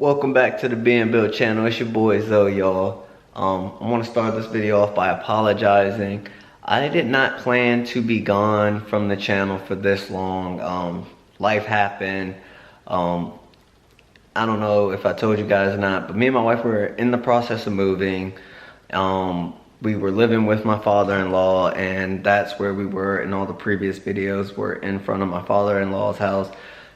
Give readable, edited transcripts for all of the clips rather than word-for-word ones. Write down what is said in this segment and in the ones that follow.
Welcome back to the Being Built channel. It's your boy Zoe, y'all. I want to start this video off by apologizing. I did not plan to be gone from the channel for this long. Life happened. I don't know if I told you guys or not, but me and my wife were in the process of moving. We were living with my father-in-law, and that's where we were in all the previous videos. We're in front of my father-in-law's house.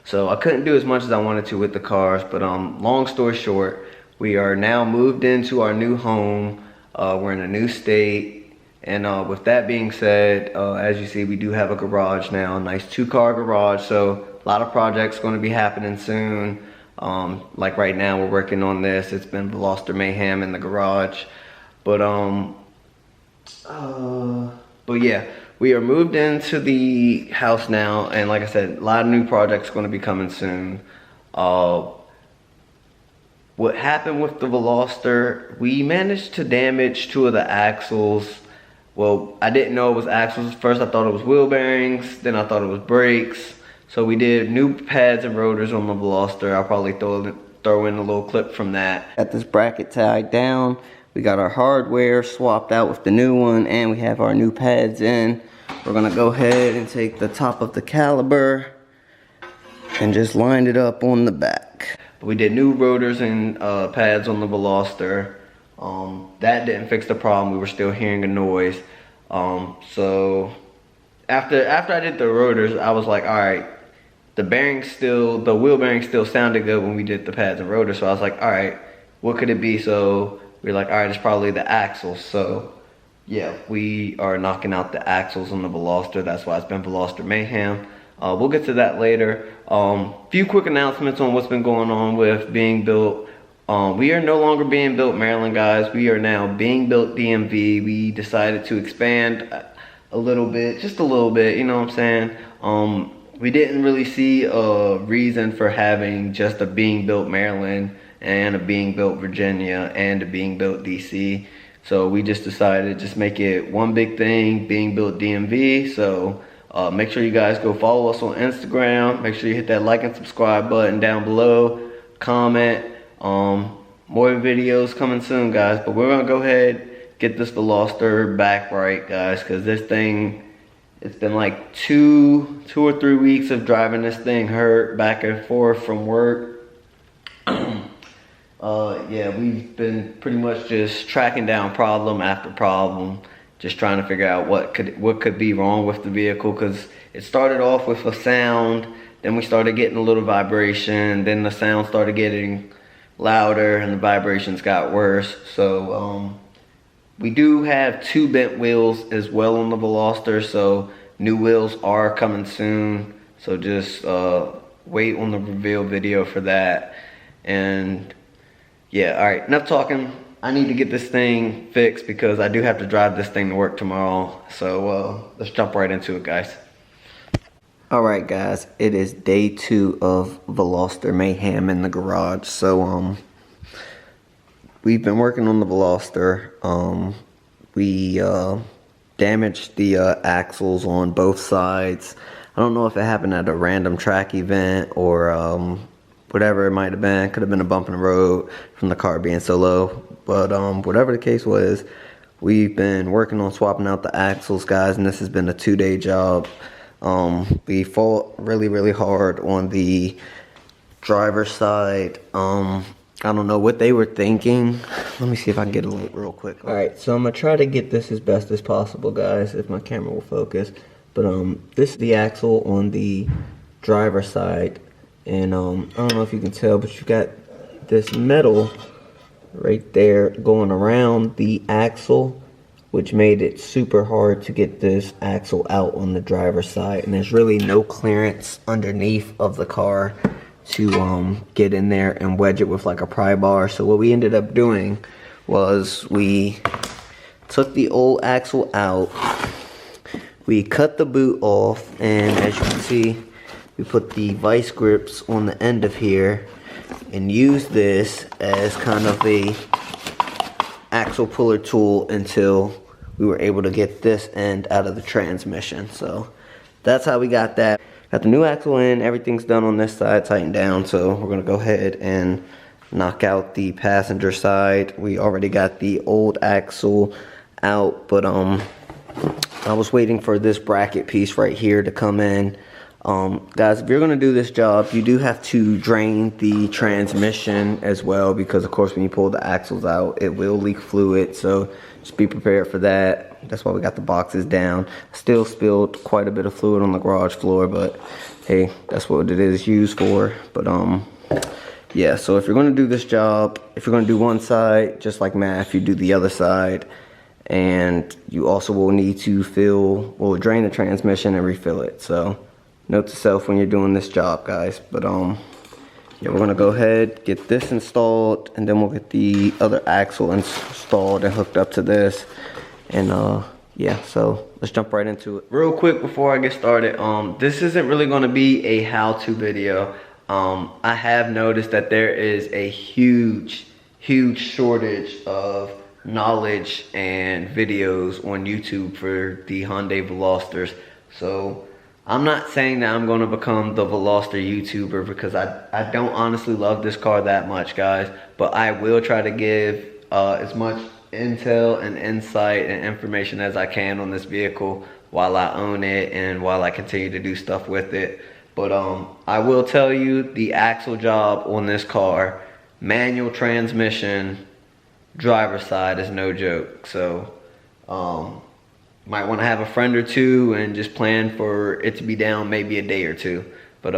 So I couldn't do as much as I wanted to with the cars, but long story short, we are now moved into our new home. We're in a new state, and with that being said, as you see, we do have a garage now, a nice 2-car garage. So a lot of projects going to be happening soon. Like right now, we're working on this. It's been Veloster mayhem in the garage, but yeah. We are moved into the house now, and like I said, a lot of new projects going to be coming soon. What happened with the Veloster, we managed to damage 2 of the axles. Well, I didn't know it was axles. First I thought it was wheel bearings, then I thought it was brakes. So we did new pads and rotors on the Veloster. I'll probably throw in a little clip from that. Got this bracket tied down. We got our hardware swapped out with the new one, and we have our new pads in. We're gonna go ahead and take the top of the caliber and just line it up on the back. We did new rotors and pads on the Veloster. That didn't fix the problem. We were still hearing a noise. So after I did the rotors, I was like, all right, the wheel bearings still sounded good when we did the pads and rotors. So I was like, all right, what could it be? So we were like, all right, it's probably the axles. So yeah, we are knocking out the axles on the Veloster. That's why it's been Veloster mayhem. We'll get to that later. Few quick announcements on what's been going on with Being Built. We are no longer Being Built Maryland, guys. We are now Being Built DMV. We decided to expand a little bit, just a little bit, you know what I'm saying? We didn't really see a reason for having just a Being Built Maryland and a Being Built Virginia and a Being Built DC. So we just decided to just make it one big thing, Being Built DMV. So make sure you guys go follow us on Instagram. Make sure you hit that like and subscribe button down below. Comment. More videos coming soon, guys. But we're gonna go ahead, get this Veloster back right, guys, because this thing, it's been like two or 3 weeks of driving this thing hurt back and forth from work. Yeah, we've been pretty much just tracking down problem after problem, just trying to figure out what could be wrong with the vehicle, because it started off with a sound, then we started getting a little vibration, then the sound started getting louder and the vibrations got worse. So we do have 2 bent wheels as well on the Veloster, so new wheels are coming soon. So just wait on the reveal video for that. And yeah, all right, enough talking. I need to get this thing fixed because I do have to drive this thing to work tomorrow. So let's jump right into it, guys. All right, guys, it is day 2 of Veloster mayhem in the garage. So we've been working on the Veloster. We damaged the axles on both sides. I don't know if it happened at a random track event or whatever it might have been. Could have been a bump in the road from the car being so low. But whatever the case was, we've been working on swapping out the axles, guys, and this has been a 2-day job. We fought really hard on the driver's side. I don't know what they were thinking. Let me see if I can get a link real quick. Alright, so I'm going to try to get this as best as possible, guys, if my camera will focus. But this is the axle on the driver's side. And I don't know if you can tell, but you got this metal right there going around the axle, which made it super hard to get this axle out on the driver's side. And there's really no clearance underneath of the car to get in there and wedge it with like a pry bar. So what we ended up doing was we took the old axle out, we cut the boot off, and as you can see, we put the vice grips on the end of here and used this as kind of a axle puller tool until we were able to get this end out of the transmission. So that's how we got that. Got the new axle in, everything's done on this side, tightened down, so we're gonna go ahead and knock out the passenger side. We already got the old axle out, but I was waiting for this bracket piece right here to come in. Guys, if you're going to do this job, you do have to drain the transmission as well, because of course when you pull the axles out, it will leak fluid, so just be prepared for that. That's why we got the boxes down. Still spilled quite a bit of fluid on the garage floor, but hey, that's what it is used for. But yeah, so if you're going to do this job, if you're going to do one side, just like math, you do the other side. And you also will need to drain the transmission and refill it. So note to self when you're doing this job, guys. But yeah, we're gonna go ahead, get this installed, and then we'll get the other axle installed and hooked up to this. And yeah, so let's jump right into it. Real quick before I get started, this isn't really gonna be a how-to video. I have noticed that there is a huge shortage of knowledge and videos on YouTube for the Hyundai Velosters. So I'm not saying that I'm going to become the Veloster YouTuber, because I don't honestly love this car that much, guys, but I will try to give as much intel and insight and information as I can on this vehicle while I own it and while I continue to do stuff with it. But I will tell you, the axle job on this car, manual transmission, driver's side, is no joke. So might want to have a friend or two and just plan for it to be down maybe a day or two. But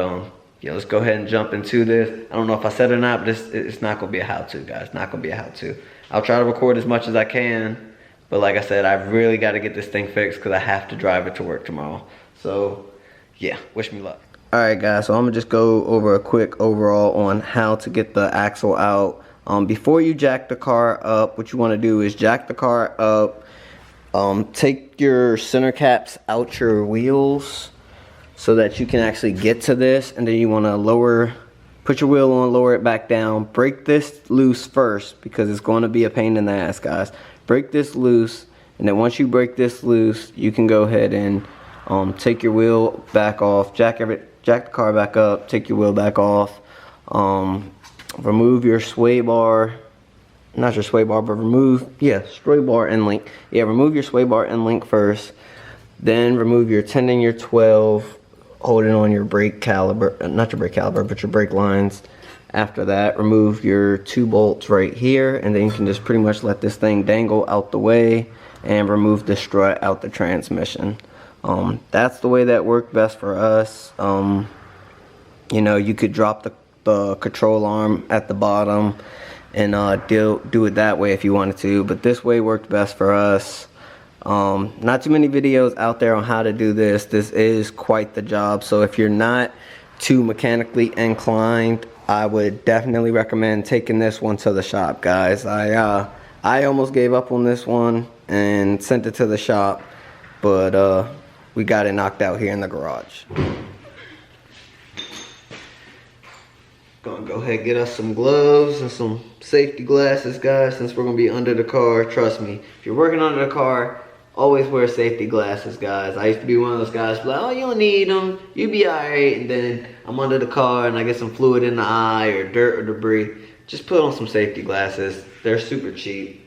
yeah, let's go ahead and jump into this. I don't know if I said it or not, but it's not gonna be a how-to, guys. It's not gonna be a how-to. I'll try to record as much as I can, but like I said, I've really got to get this thing fixed because I have to drive it to work tomorrow. So yeah, wish me luck. Alright guys, so I'm gonna just go over a quick overall on how to get the axle out. Before you jack the car up, what you want to do is jack the car up, take your center caps out your wheels so that you can actually get to this, and then you want to put your wheel on, lower it back down, break this loose first because it's going to be a pain in the ass, guys. Break this loose, and then once you break this loose, you can go ahead and take your wheel back off, jack the car back up, take your wheel back off, remove your sway bar, not your sway bar, but sway bar end link. Yeah, remove your sway bar end link first, then remove your 10 and your 12, holding on your brake caliper, not your brake caliper, but your brake lines. After that, remove your 2 bolts right here, and then you can just pretty much let this thing dangle out the way and remove the strut out the transmission. That's the way that worked best for us. You know, you could drop the control arm at the bottom and do it that way if you wanted to, but this way worked best for us. Not too many videos out there on how to do this. This is quite the job, so if you're not too mechanically inclined, I would definitely recommend taking this one to the shop, guys. I almost gave up on this one and sent it to the shop, but we got it knocked out here in the garage. Gonna go ahead and get us some gloves and some safety glasses, guys, since we're gonna be under the car. Trust me, if you're working under the car, always wear safety glasses, guys. I used to be one of those guys like, oh, you don't need them, you be alright, and then I'm under the car and I get some fluid in the eye or dirt or debris. Just put on some safety glasses. They're super cheap.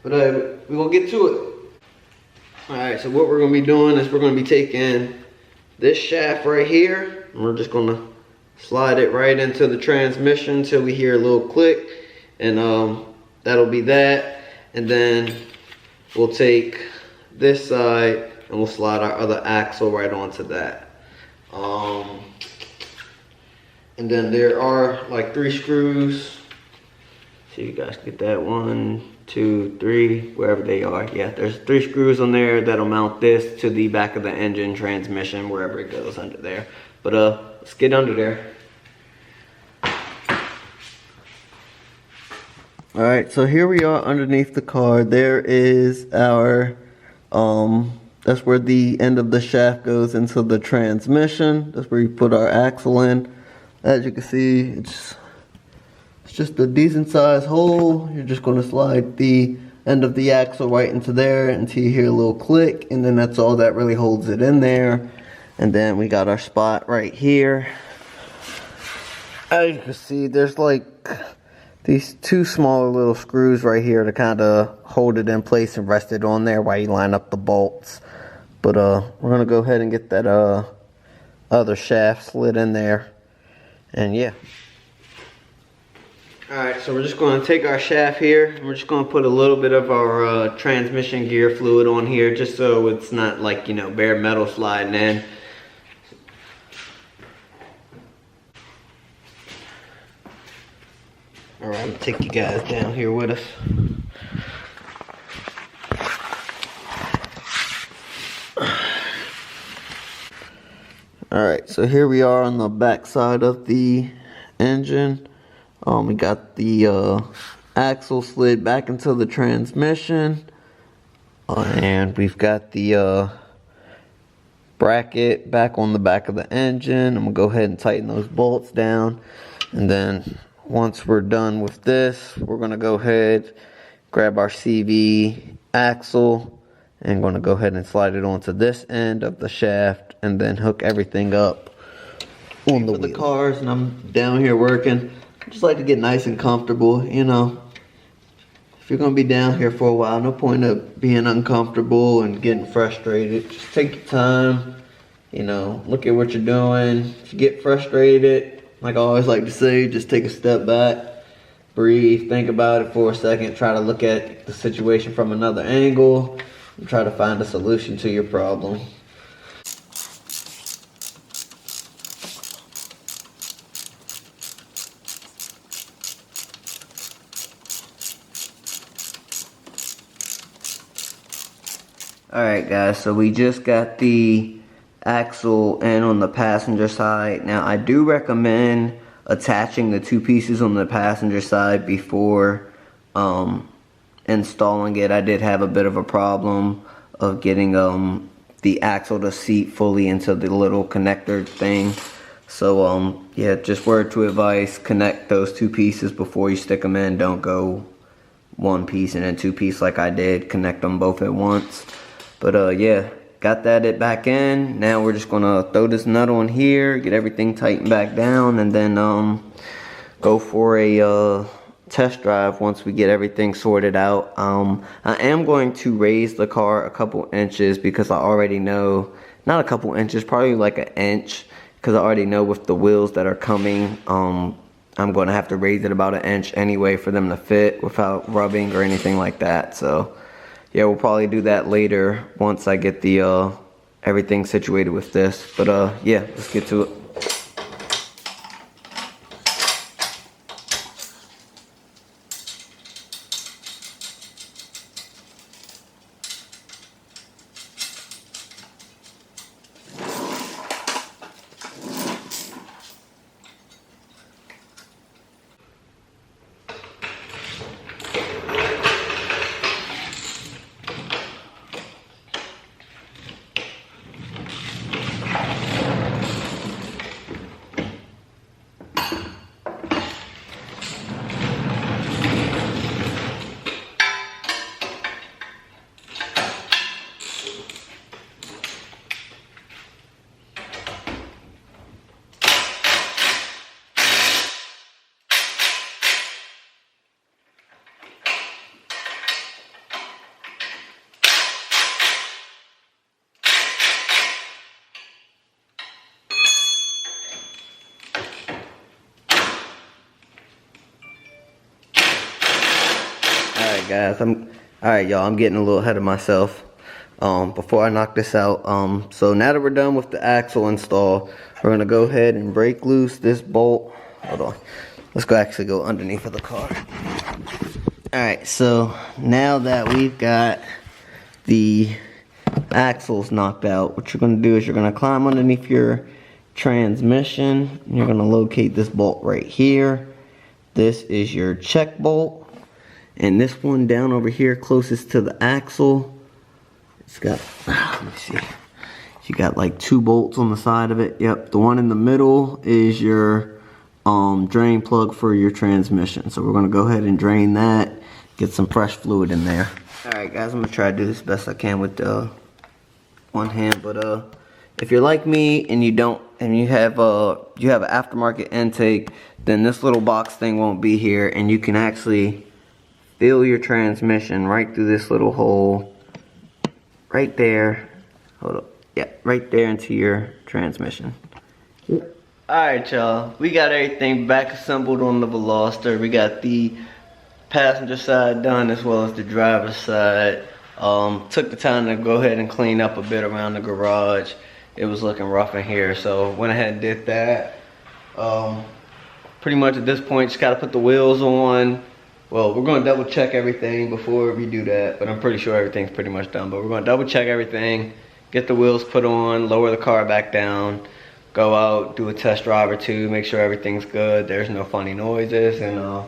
But we're gonna get to it. Alright, so what we're gonna be doing is we're gonna be taking this shaft right here, and we're just gonna slide it right into the transmission until we hear a little click, and that'll be that. And then we'll take this side and we'll slide our other axle right onto that. And then there are like 3 screws. See, you guys get that, 1, 2, 3, wherever they are. Yeah, there's 3 screws on there that'll mount this to the back of the engine, transmission, wherever it goes under there. But let's get under there. Alright, so here we are underneath the car. There is our, that's where the end of the shaft goes into the transmission. That's where you put our axle in. As you can see, it's just a decent sized hole. You're just going to slide the end of the axle right into there until you hear a little click, and then that's all that really holds it in there. And then we got our spot right here. As you can see, there's like these two smaller little screws right here to kind of hold it in place and rest it on there while you line up the bolts. But we're gonna go ahead and get that other shaft slid in there, and yeah. Alright, so we're just going to take our shaft here, and we're just going to put a little bit of our transmission gear fluid on here, just so it's not like, you know, bare metal sliding in. Alright, I'm going to take you guys down here with us. Alright, so here we are on the back side of the engine. We got the axle slid back into the transmission, and we've got the bracket back on the back of the engine. I'm gonna go ahead and tighten those bolts down, and then once we're done with this, we're gonna go ahead, grab our CV axle, and gonna go ahead and slide it onto this end of the shaft, and then hook everything up on the wheel. The cars, and I'm down here working. I just like to get nice and comfortable, you know. If you're gonna be down here for a while, no point of being uncomfortable and getting frustrated. Just take your time, you know, look at what you're doing. If you get frustrated, like I always like to say, just take a step back, breathe, think about it for a second, try to look at the situation from another angle, and try to find a solution to your problem. Alright guys, so we just got the axle in on the passenger side. Now I do recommend attaching the two pieces on the passenger side before installing it. I did have a bit of a problem of getting the axle to seat fully into the little connector thing. So yeah, just word to advice, connect those two pieces before you stick them in. Don't go one piece and then two piece like I did. Connect them both at once. But yeah, got that back in. Now we're just gonna throw this nut on here, get everything tightened back down, and then go for a test drive once we get everything sorted out. I am going to raise the car a couple inches because I already know, not a couple inches, probably like an inch, because I already know with the wheels that are coming, I'm going to have to raise it about an inch anyway for them to fit without rubbing or anything like that. So yeah, we'll probably do that later once I get the everything situated with this. But yeah, let's get to it. Guys, alright y'all, I'm getting a little ahead of myself before I knock this out. So now that we're done with the axle install, we're gonna go ahead and break loose this bolt. Hold on, let's actually go underneath of the car. Alright, so now that we've got the axles knocked out, what you're gonna do is you're gonna climb underneath your transmission, and you're gonna locate this bolt right here. This is your check bolt. And this one down over here closest to the axle, it's got, let me see, you got like two bolts on the side of it. Yep, the one in the middle is your drain plug for your transmission. So we're gonna go ahead and drain that, get some fresh fluid in there. Alright guys, I'm gonna try to do this best I can with one hand, but if you're like me and you don't and you have an aftermarket intake, then this little box thing won't be here, and you can actually feel your transmission right through this little hole right there. Hold up. Yeah, right there into your transmission. Alright, y'all, we got everything back assembled on the Veloster. We got the passenger side done as well as the driver's side. Took the time to go ahead and clean up a bit around the garage. It was looking rough in here, so went ahead and did that. Pretty much at this point, just gotta put the wheels on. Well, we're gonna double check everything before we do that, but I'm pretty sure everything's pretty much done. But we're gonna double check everything, get the wheels put on, lower the car back down, go out, do a test drive or two, make sure everything's good, there's no funny noises, and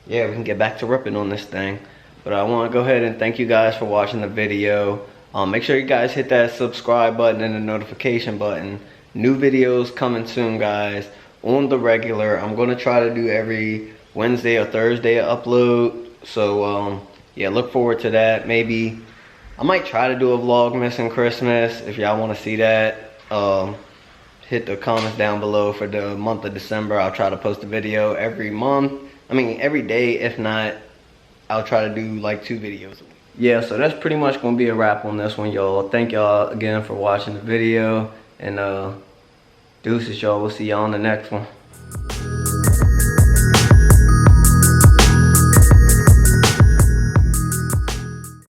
yeah, we can get back to ripping on this thing. But I want to go ahead and thank you guys for watching the video. Make sure you guys hit that subscribe button and the notification button. New videos coming soon, guys, on the regular. I'm going to try to do every Wednesday or Thursday upload. So yeah, look forward to that. Maybe I might try to do a vlogmas in Christmas if y'all want to see that. Hit the comments down below for the month of December. I'll try to post a video every month. I mean, every day. If not, I'll try to do like 2 videos. Yeah, so that's pretty much gonna be a wrap on this one, y'all. Thank y'all again for watching the video, and deuces, y'all. We'll see y'all on the next one.